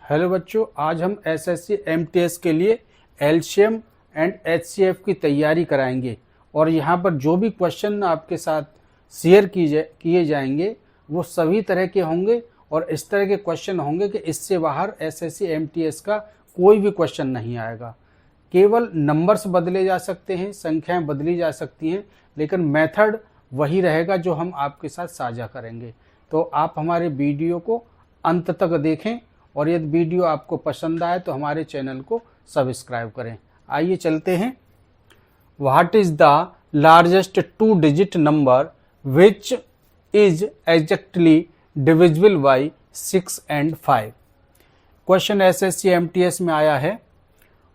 Hello बच्चों, आज हम एसएससी एमटीएस के लिए एलसीएम एंड एचसीएफ की तैयारी कराएंगे और यहाँ पर जो भी क्वेश्चन आपके साथ शेयर किए जाएंगे वो सभी तरह के होंगे और इस तरह के क्वेश्चन होंगे कि इससे बाहर एसएससी एमटीएस का कोई भी क्वेश्चन नहीं आएगा। केवल नंबर्स बदले जा सकते हैं, संख्याएं बदली जा सकती हैं, लेकिन मेथड वही रहेगा जो हम आपके साथ साझा करेंगे। तो आप हमारे वीडियो को अंत तक देखें और यदि वीडियो आपको पसंद आए तो हमारे चैनल को सब्सक्राइब करें। आइए चलते हैं। What is the largest 2 digit number which is exactly divisible by 6 and 5। Question SSC MTS में आया है,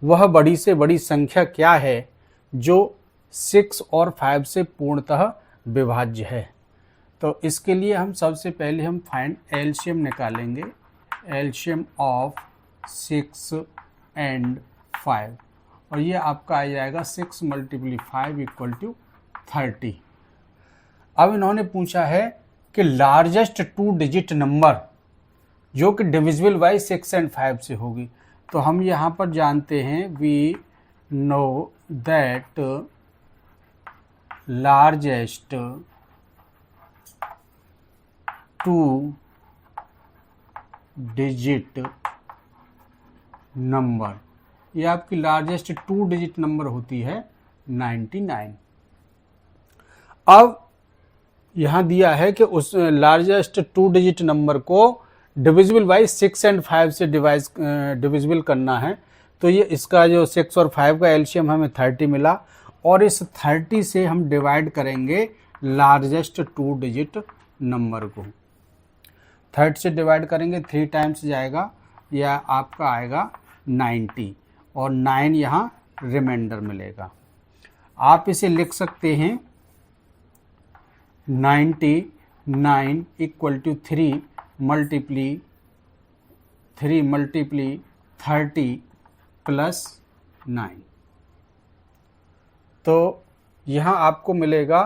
वह बड़ी से बड़ी संख्या क्या है जो 6 और 5 से पूर्णतः विभाज्य है। तो इसके लिए हम सबसे पहले फाइंड एलसीएम निकालेंगे, एलसीएम ऑफ 6 and 5 और ये आपका आ जाएगा 6 × 5 = 30। अब इन्होंने पूछा है कि लार्जेस्ट 2 डिजिट नंबर जो कि डिविजिबल बाई 6 and 5 से होगी। तो हम यहाँ पर जानते हैं, we know that largest 2 digit number, ये आपकी लार्जेस्ट 2 डिजिट नंबर होती है 99। अब यहाँ दिया है कि उस लार्जेस्ट 2 डिजिट नंबर को डिविजिबल बाई 6 and 5 से डिविजिबल करना है। तो ये इसका जो 6 और 5 का एलसीएम हमें 30 मिला और इस 30 से हम डिवाइड करेंगे लार्जेस्ट 2 डिजिट नंबर को। 30 से डिवाइड करेंगे 3 टाइम्स जाएगा, या आपका आएगा 90 और 9 यहाँ रिमाइंडर मिलेगा। आप इसे लिख सकते हैं 99 = 3 × 30 + 9। तो यहाँ आपको मिलेगा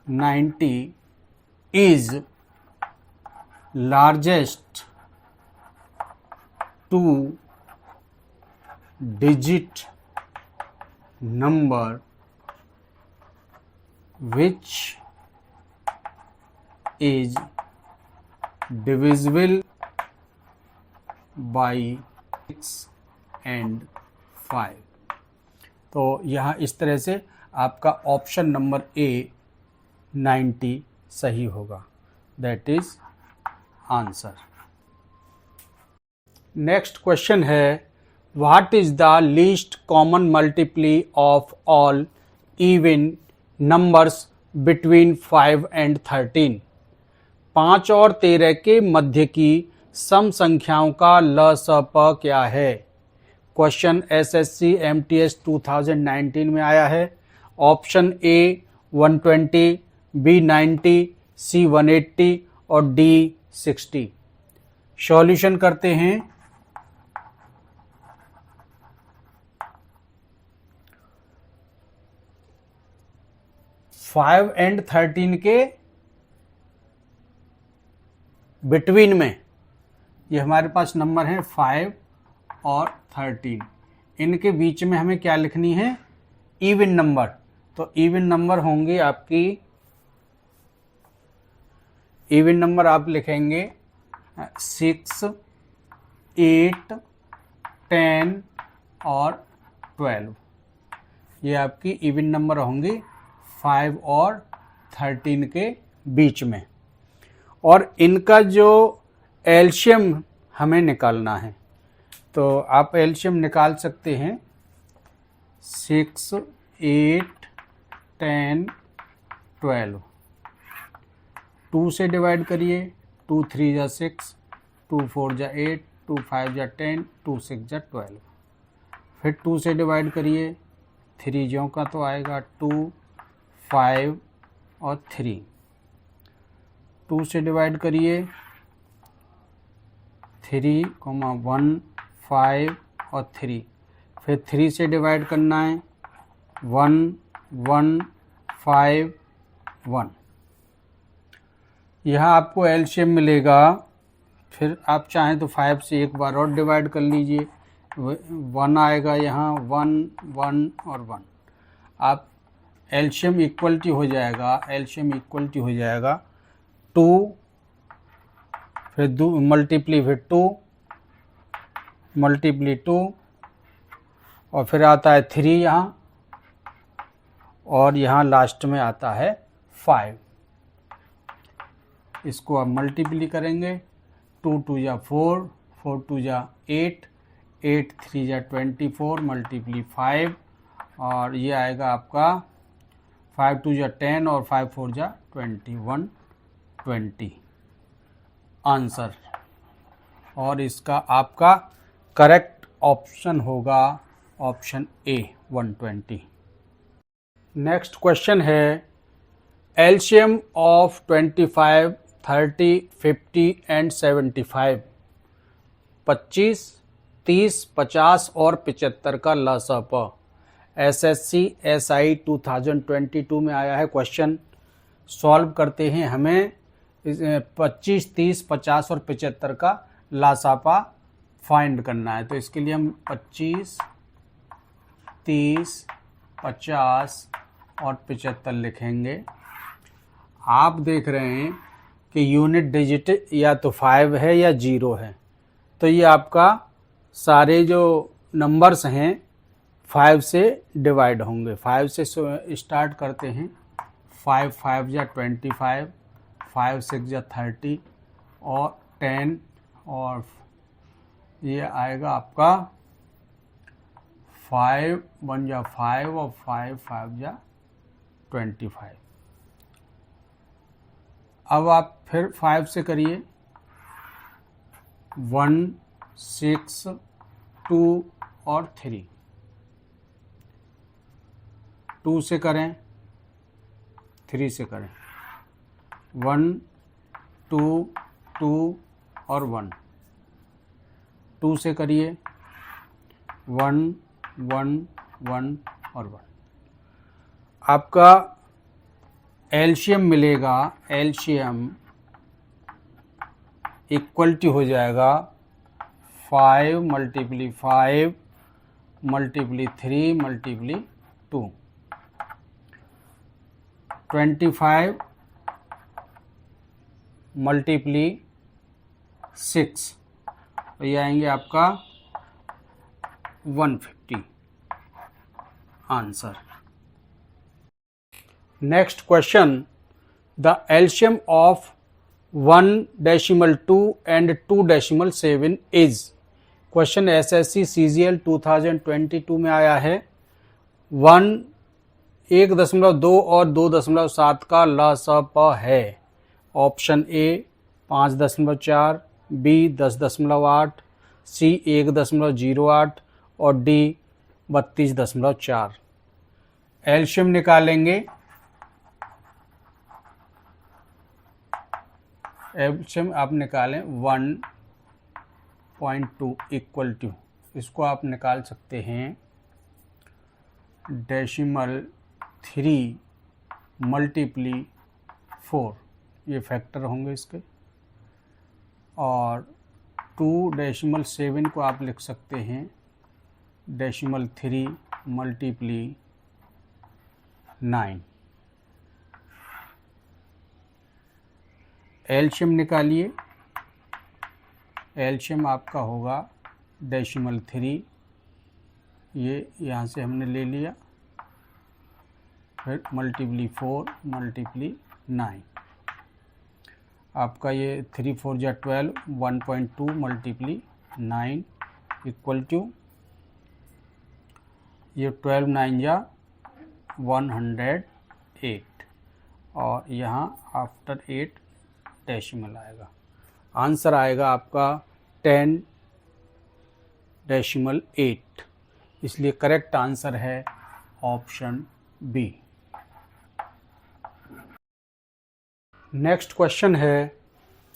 90 is largest 2 digit number which is divisible by 6 and 5। तो यहाँ इस तरह से आपका ऑप्शन नंबर ए 90 सही होगा। That is answer. Next question है, what is the least common multiply of all even numbers between 5 and 13। 5 और 13 के मध्य की सम संख्याओं का लसप क्या है। क्वेश्चन एसएससी एमटीएस 2019 में आया है। ऑप्शन ए 120, बी 90, सी 180 और डी 60। सॉल्यूशन करते हैं। फाइव एंड 13 के बिटवीन में ये हमारे पास नंबर है 5 और 13। इनके बीच में हमें क्या लिखनी है, इवन नंबर। तो इवन नंबर होंगे आपकी, इवन नंबर आप लिखेंगे 6, 8, 10 और 12। ये आपकी इवन नंबर होंगी 5 और 13 के बीच में। और इनका जो एलसीएम हमें निकालना है, तो आप एलसीएम निकाल सकते हैं 6, 8, 10, 12। 2 से डिवाइड करिए, 2 3 जा 6, 2 4 जा 8, 2 5 जा 10, 2 6 जा 12। फिर 2 से डिवाइड करिए, 3 ज्यों का तो आएगा 2, 5 और 3। 2 से डिवाइड करिए, 3, 1, 5 और 3। फिर 3 से डिवाइड करना है, 1, 1, 5, 1। यहाँ आपको एलसीएम मिलेगा, फिर आप चाहें तो 5 से एक बार और डिवाइड कर लीजिए, 1 आएगा यहाँ, 1 1 और 1। आप एलसीएम इक्वलिटी हो जाएगा, एलसीएम इक्वलिटी हो जाएगा 2, फिर मल्टीप्ली, फिर 2 मल्टीप्ली 2, और फिर आता है 3 यहाँ, और यहाँ लास्ट में आता है 5। इसको आप मल्टीप्ली करेंगे, 2 2 जा 4, 4 2 जा 8, 8 3 जा 24 मल्टीप्ली 5, और ये आएगा आपका 5 2 जा 10 और 5 4 जा 21 20 आंसर। और इसका आपका करेक्ट ऑप्शन होगा ऑप्शन ए 120। नेक्स्ट क्वेश्चन है एलसीएम ऑफ 25, 30, 50 एंड 75। 25, 30, 50 और 75 का लसापा एसएससी एसआई 2022 में आया है क्वेश्चन। सॉल्व करते हैं, हमें 25, 30, 50 और 75 का लासापा फाइंड करना है। तो इसके लिए हम 25, 30, 50 और 75 लिखेंगे। आप देख रहे हैं कि यूनिट डिजिट या तो 5 है या 0 है, तो ये आपका सारे जो नंबर्स हैं 5 से डिवाइड होंगे। 5 से स्टार्ट करते हैं, 5 5 जा 25, 5 6 जा 30 और 10, और ये आएगा आपका 5 1 जा 5 और 5 5 जा 25। अब आप फिर 5 से करिए, 1 6 2 और 3। 2 से करें, 3 से करें, 1 2 2 और 1। 2 से करिए, 1 1 1 और 1। आपका एलसीएम मिलेगा, एलसीएम इक्वलिटी हो जाएगा 5 मल्टीप्ली 5 मल्टीप्ली 3 मल्टीप्ली 2, 25 मल्टीप्ली 6, तो ये आएंगे आपका 150 answer. Next question, the LCM of 1.2 and 2.7 is. Question SSC CGL 2022 में आया है। 1.2 और 2.7 का लसापा है। ऑप्शन ए 5.4, बी 10.8, सी 1.08 और डी 32.4। एलसीएम निकालेंगे, एलसीएम आप निकालें 1.2 इक्वल टू, इसको आप निकाल सकते हैं 3 मल्टीप्ली 4, ये फैक्टर होंगे इसके, और 2.7 को आप लिख सकते हैं 3 मल्टीप्ली 9। एलसीएम निकालिए, एलसीएम आपका होगा 3, ये यहाँ से हमने ले लिया, फिर मल्टीप्ली 4 मल्टीप्ली 9, आपका ये 3 4 जा 12, 1.2 मल्टीप्ली 9 इक्वल टू ये 12 9 जा 108, और यहाँ आफ्टर 8 डेसिमल आएगा। आंसर आएगा आपका 10.8, इसलिए करेक्ट आंसर है ऑप्शन बी। नेक्स्ट क्वेश्चन है,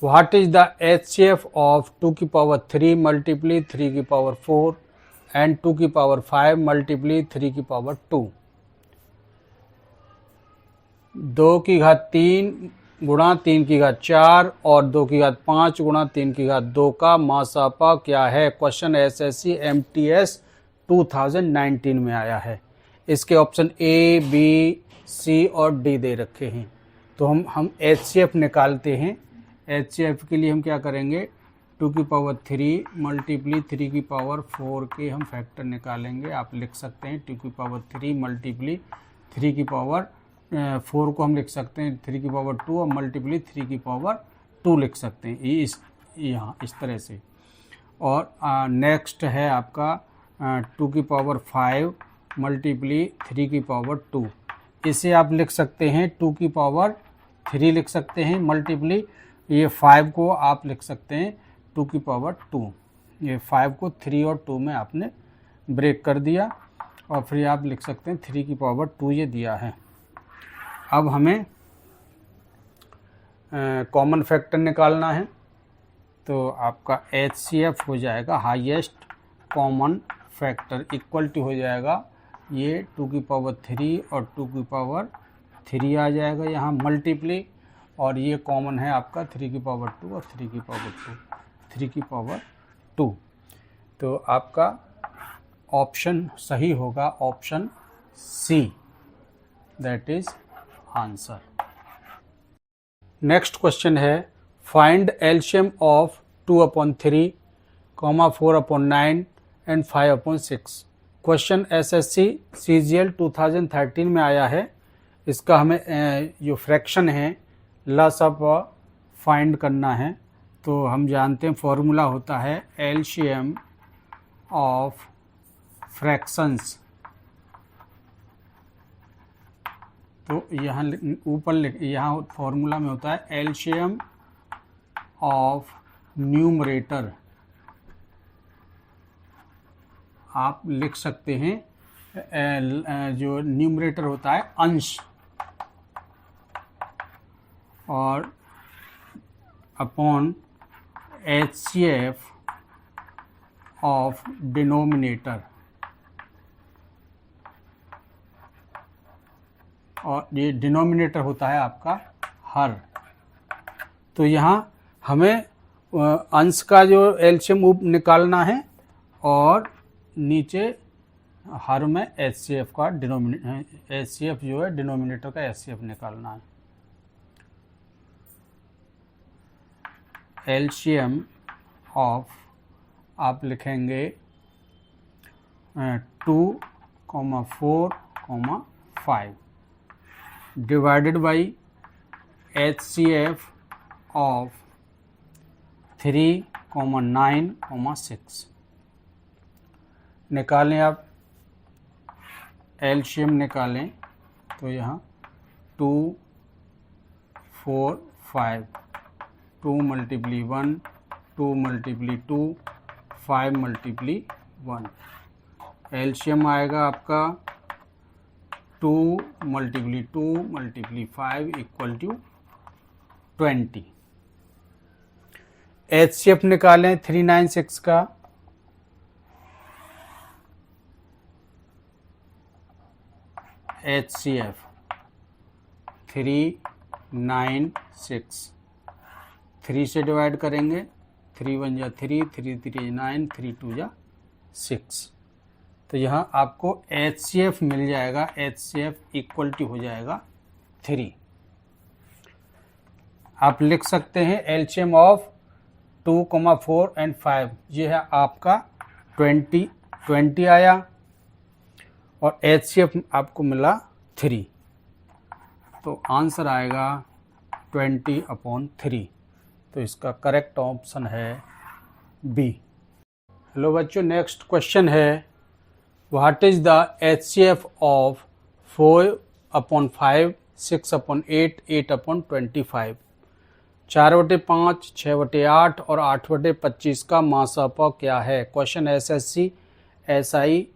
what is the HCF of 2 की पावर 3 मल्टीप्ली 3 की पावर 4 एंड 2 की पावर 5 मल्टीप्ली 3 की पावर 2। 2 की घात 3 गुणा 3 की घात 4 और 2 की घात 5 गुणा 3 की घात 2 का मासापा क्या है। क्वेश्चन एसएससी एमटीएस 2019 में आया है। इसके ऑप्शन ए, बी, सी और डी दे रखे हैं। तो हम एचसीएफ निकालते हैं। एचसीएफ के लिए हम क्या करेंगे, 2 की पावर 3 मल्टीप्ली 3 की पावर 4 के हम फैक्टर निकालेंगे। आप लिख सकते हैं 2 की पावर 3 मल्टीप्ली 3 की पावर 4 को हम लिख सकते हैं 3 की पावर 2 और मल्टीप्ली 3 की पावर 2 लिख सकते हैं यहाँ इस तरह से। और नेक्स्ट है आपका 2 की पावर 5 मल्टीप्ली 3 की पावर 2। इसे आप लिख सकते हैं 2 की पावर 3 लिख सकते हैं मल्टीप्ली ये 5 को आप लिख सकते हैं 2 की पावर 2। ये 5 को 3 और 2 में आपने ब्रेक कर दिया और फिर आप लिख सकते हैं 3 की पावर 2 ये दिया है। अब हमें कॉमन फैक्टर निकालना है। तो आपका एचसीएफ हो जाएगा highest common factor equal to हो जाएगा ये 2 की पावर 3 और 2 की पावर 3 आ जाएगा यहाँ मल्टीप्ली, और ये कॉमन है आपका 3 की पावर 2 और 3 की पावर 2, 3 की पावर 2। तो आपका ऑप्शन सही होगा option C, that is answer. Next question है find LCM of 2/3, 4/9 and 5/6। Question SSC CGL 2013 में आया है। इसका हमें जो फ्रैक्शन है लसअप फाइंड करना है। तो हम जानते हैं फॉर्मूला होता है एलसीएम ऑफ फ्रैक्शंस। तो यहाँ ऊपर यहाँ फॉर्मूला में होता है एलसीएम ऑफ न्यूमरेटर। आप लिख सकते हैं जो न्यूमरेटर होता है अंश और अपॉन एचसीएफ ऑफ डिनोमिनेटर, और ये डिनोमिनेटर होता है आपका हर। तो यहाँ हमें अंश का जो एलसीएम निकालना है और नीचे हर में एचसीएफ का एचसीएफ जो है डिनोमिनेटर का एचसीएफ निकालना है। एलसीएम ऑफ आप लिखेंगे 2, 4, 5 डिवाइडेड बाई एचसीएफ ऑफ 3, 9, 6। निकालें आप एलसीएम निकालें तो यहाँ 2, 4, 5, 2 मल्टीप्ली 1, 2 मल्टीप्ली 2, 5 मल्टीप्ली 1। एलसीएम आएगा आपका 2 multiply 2 multiply 5 equal to 20। HCF निकालें 396 का। HCF 396 3 से डिवाइड करेंगे, 3 1 जा 3, 3 3 9, 3 2 जा 6। तो यहाँ आपको HCF मिल जाएगा। HCF इक्वल टू हो जाएगा 3। आप लिख सकते हैं एलसीएम ऑफ 2, 4 एंड 5 ये है आपका 20 आया और HCF आपको मिला 3। तो आंसर आएगा 20/3। तो इसका करेक्ट ऑप्शन है बी। हेलो बच्चों, नेक्स्ट क्वेश्चन है what is the HCF of 4/5, 6/8, 8/25। 4/5, 6/8 और 8/25 का मासापा क्या है। क्वेश्चन एसएससी SI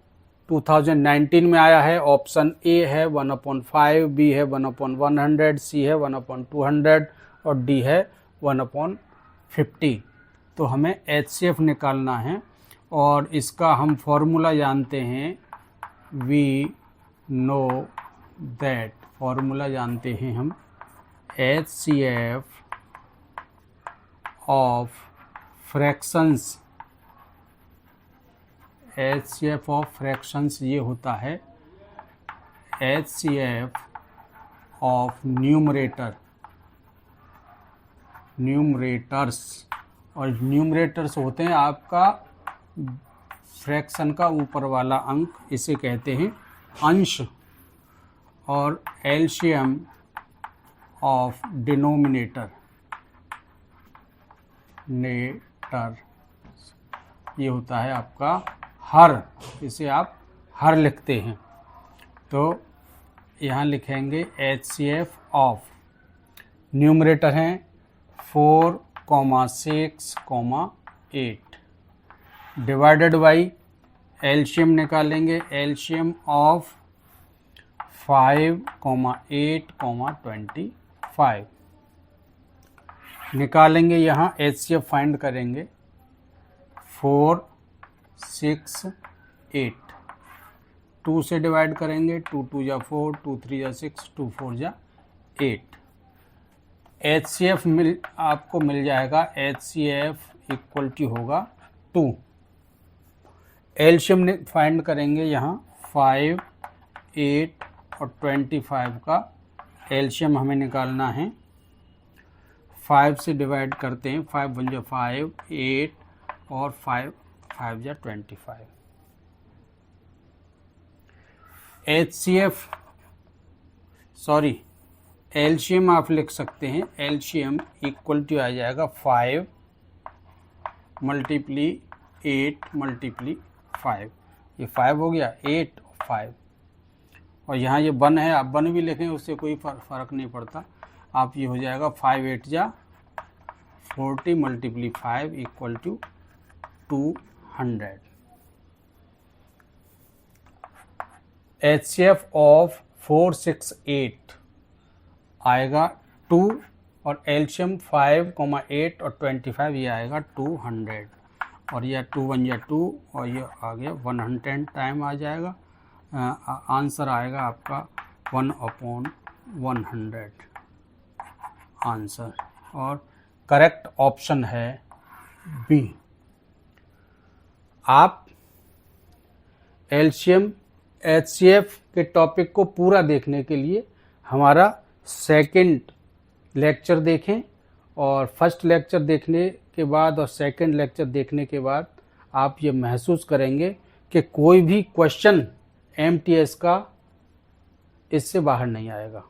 2019 में आया है। ऑप्शन ए है 1/5, बी है 1/100, सी है 1/200 और डी है 1/50। तो हमें HCF निकालना है और इसका हम फॉर्मूला जानते हैं। वी नो दैट फॉर्मूला जानते हैं हम HCF of fractions, HCF of fractions ये होता है HCF ऑफ न्यूमरेटर्स, और न्यूमरेटर्स होते हैं आपका फ्रैक्शन का ऊपर वाला अंक, इसे कहते हैं अंश, और एलसीएम ऑफ डिनोमिनेटर ये होता है आपका हर, इसे आप हर लिखते हैं। तो यहाँ लिखेंगे HCF ऑफ न्यूमरेटर हैं 4, 6, 8 डिवाइडेड बाई एलसीएम निकालेंगे, एलसीएम ऑफ 5, 8, 25 निकालेंगे। यहाँ HCF फाइंड करेंगे 4, 6, 8 2 से डिवाइड करेंगे, 2 2 जा 4, 2 3 जा 6, 2 4 जा 8। HCF आपको मिल जाएगा, HCF इक्वल टू होगा 2। एलसीएम फाइंड करेंगे यहाँ 5, 8 और 25 का एलसीएम हमें निकालना है। 5 से डिवाइड करते हैं, 5 1 जा 5, 8 और 5 5 जा 25। एलसीएम आप लिख सकते हैं, एलसीएम इक्वल टू आ जाएगा 5 मल्टीप्ली 8 मल्टीप्ली 5, ये 5 हो गया, 8 और 5, और यहाँ ये 1 है, आप 1 भी लिखें उससे कोई फ़र्क नहीं पड़ता। आप ये हो जाएगा 5 8 जा 40 multiply 5 equal to 200। HCF of 4, 6, 8 आएगा 2, और एलसीएम 5, 8 और 25 ये आएगा 200, और यह 2 1 या 2 और ये आ गया 110 टाइम आ जाएगा। आंसर आएगा आपका 1/100 आंसर, और करेक्ट ऑप्शन है बी। आप एलसीएम HCF के टॉपिक को पूरा देखने के लिए हमारा सेकंड लेक्चर देखें, और फर्स्ट लेक्चर देखने के बाद और सेकंड लेक्चर देखने के बाद आप ये महसूस करेंगे कि कोई भी क्वेश्चन MTS का इससे बाहर नहीं आएगा।